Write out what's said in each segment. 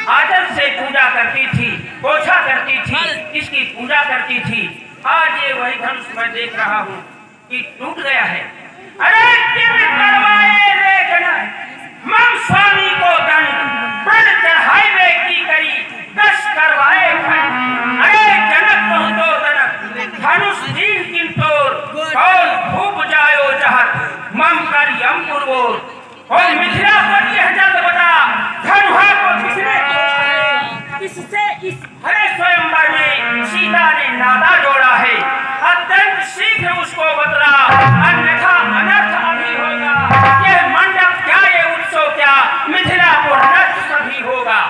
आदर से पूजा करती थी, पोछा करती थी, इसकी पूजा करती थी। आज ये वही धनुष मैं देख रहा हूँ कि टूट गया है। अरे करवाए रे जनक, मम स्वामी को दंड, प्रण चढ़ाई वे की करी, दस करवाए खंड। अरे जनक कहूँ तो जनक, धनुष दीन किन तोर, कौन भूप जायो जहर, मम कर यम पुरवोर। और मिथिला पर यह जल्द बता, धनुहा को किसने तोड़ा है? इससे इस हरे स्वयंवर में सीता ने नाता जोड़ा है। अत्यंत शीघ्र उसको बतला, अन्यथा अनर्थ अभी होगा। यह मंडप क्या, ये उत्सव क्या, मिथिलापुर नष्ट सभी होगा।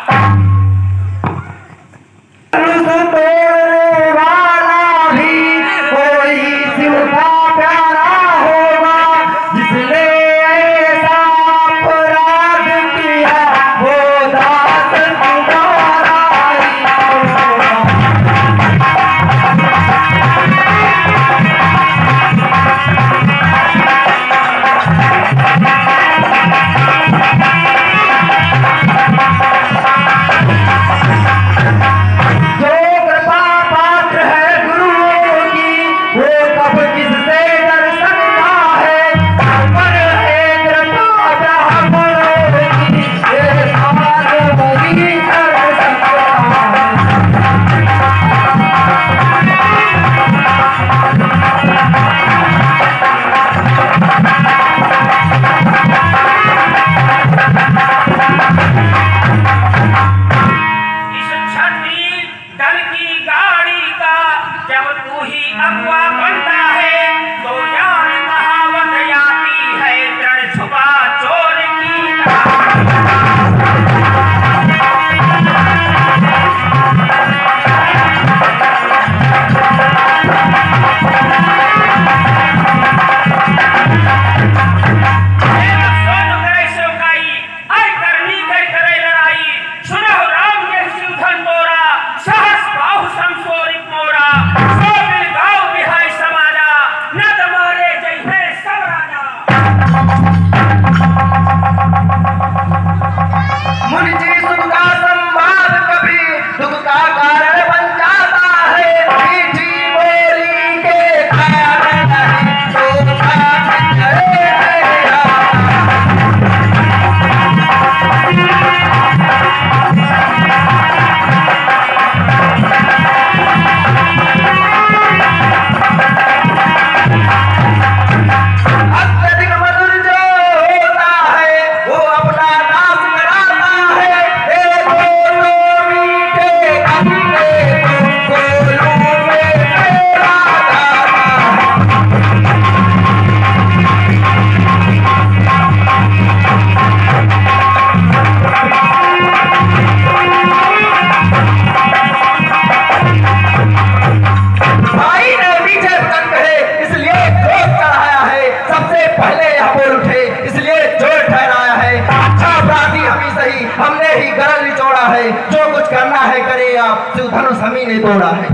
धनुष हम ही नहीं तोड़ा है।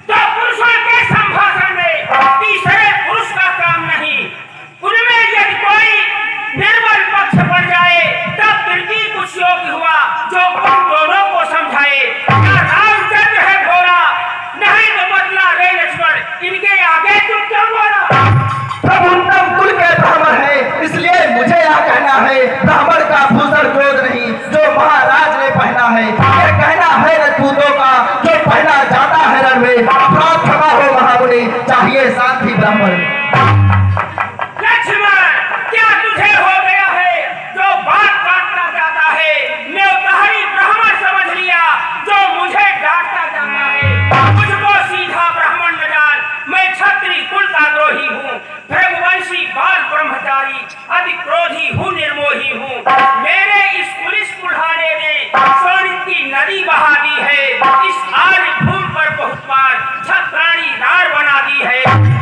तो पुरुषों के संभाषण में तीसरे पुरुष का काम नहीं। उनमें यदि कोई निर्बल पक्ष पड़ जाए तब तृतीय कुछ योग्य हुआ जो उन दोनों को समझाए। क्या रामचंद्र है भोला, नहीं तो बदला रे लक्ष्मण, इनके आगे तुम क्यों बोला? प्रभु तब कुल के ब्राह्मण है, इसलिए मुझे यह कहना है, ब्राह्मण का भूषण क्रोध नहीं जो महाराज ने पहना है। यह कहना है रजपूतों का जो पहना जाता है रण में। अपराध क्षमा हो महामुनि, चाहिए शांति ब्राह्मण। लक्ष्मण, क्या तुझे हो गया है जो बात काटना चाहता है? नेवतारी ब्राह्मण समझ लिया जो मुझे डांटता जाता है। मुझको सीधा ब्राह्मण न जान, मैं क्षत्रिय कुल का द्रोही हूँ, भृगुवंशी बाल ब्रह्मचारी, अति क्रोधी हूँ, निर्मोही हूँ। मेरे इस पुलिस कुल्हाड़े ने सोनित की नदी बहा दी है, इस आर्य भूमि पर बहुत बार छत्राणी नार बना दी है।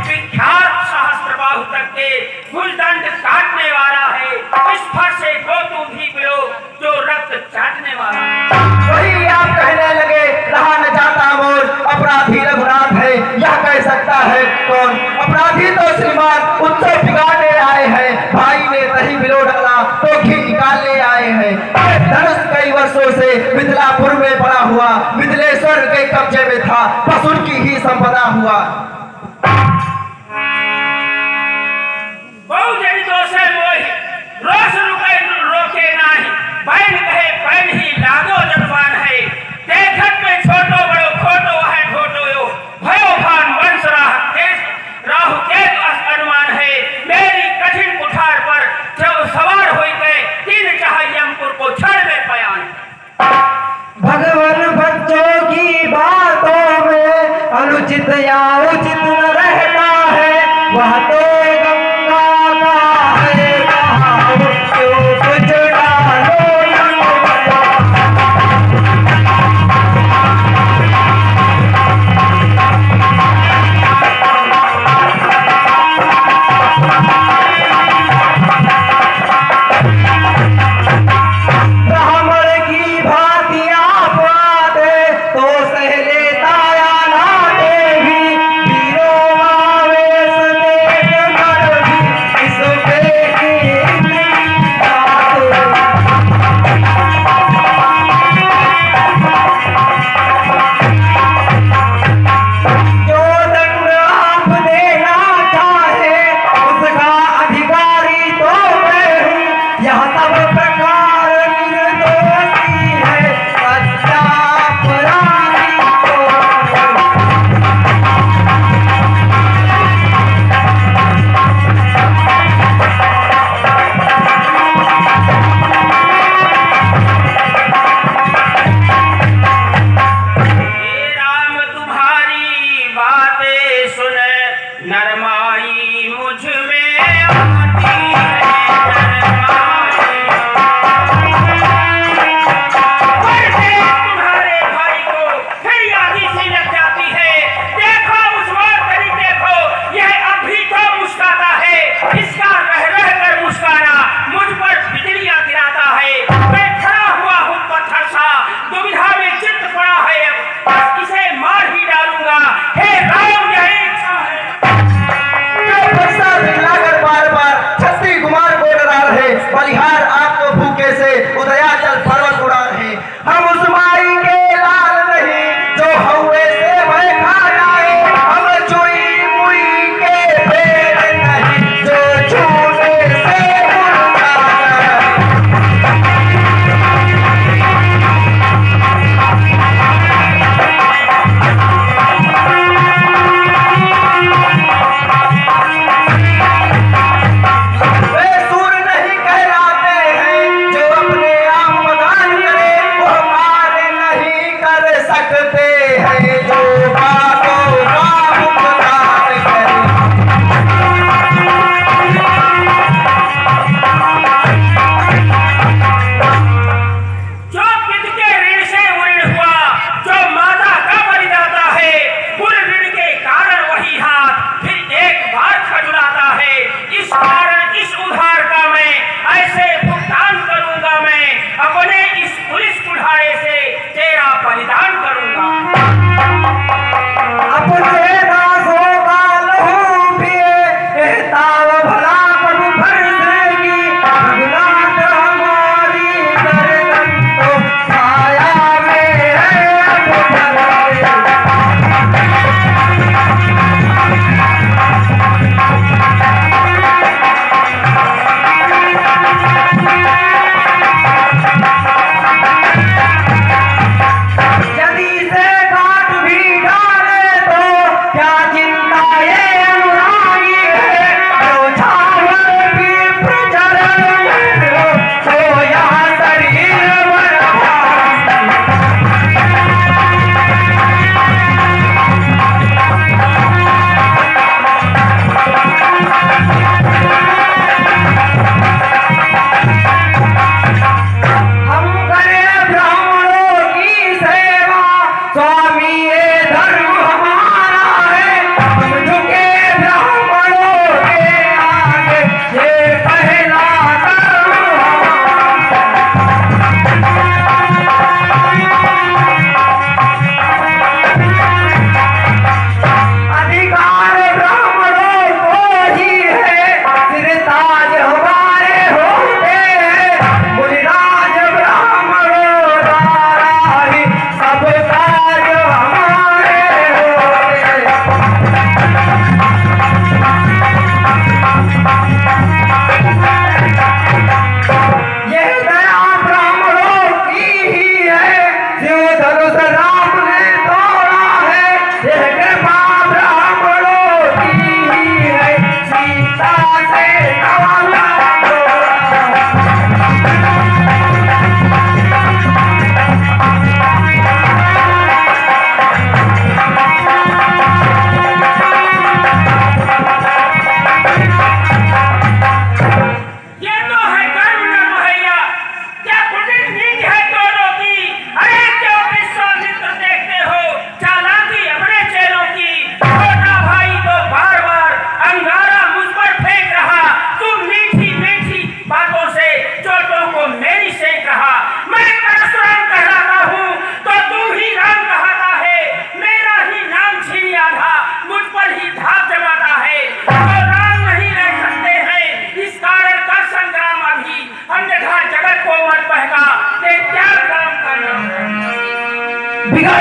विख्यात ये धनुष कई वर्षों से मिथिलापुर में पड़ा हुआ मिथिलेश्वर के कब्जे में था, बस उनकी ही संपदा हुआ। बहु जन दोषे मोहि रोष रुके रोके नाही, बैन कहे बैन ही लागो जनवान है, देखत में छोटो बड़ो खोटो है ठोटो यो, भयो भान वंश राहु केतु अनुमान है, मेरी कठिन कुठार पर जब सवार होई गए तीन चाहयमपुर को क्षण में पयान। भगवान बच्चों की बातों में अनुचित या उचित न रह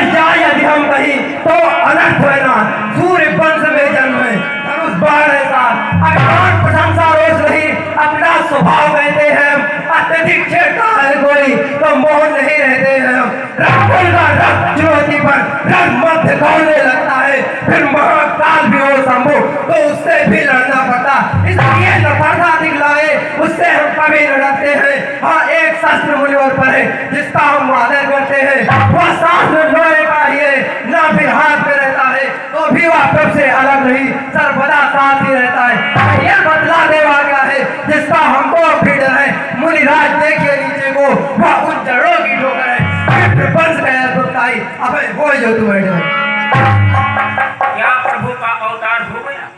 समझ जाए यदि हम कहीं तो अनर्थ है ना। सूर्य वंश में जन्म है, धनुष बाण है साथ, अज्ञान प्रशंसा रोष नहीं, अपना स्वभाव कहते हैं। अत्यधिक छेड़ता है कोई तो मौन नहीं रहते हैं। रावण का रथ चुनौती पर रथ मध्य दौड़ने लगता है, फिर महाकाल भी हो शंभु तो उससे भी लड़ना पड़ता। इसलिए नफरता दिखलाए उससे हम कभी लड़ते हैं। हाँ, एक शास्त्र मुनिवर पर है जिसका हम आदर करते हैं, वह शास्त्र लोहे का ही है, ना फिर हाथ में रहता है तो भी वह कब से अलग नहीं, सर्वदा साथ ही रहता है। यह बदला देवा क्या है जिसका हमको भी डर है। मुनिराज देखिए नीचे को, वह उन जड़ों की ठोकर है, बंस गया दुखदाई। अब हो जो तू बैठे क्या प्रभु का अवतार हो गया?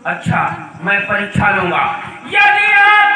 अच्छा, मैं परीक्षा लूंगा। यदि आप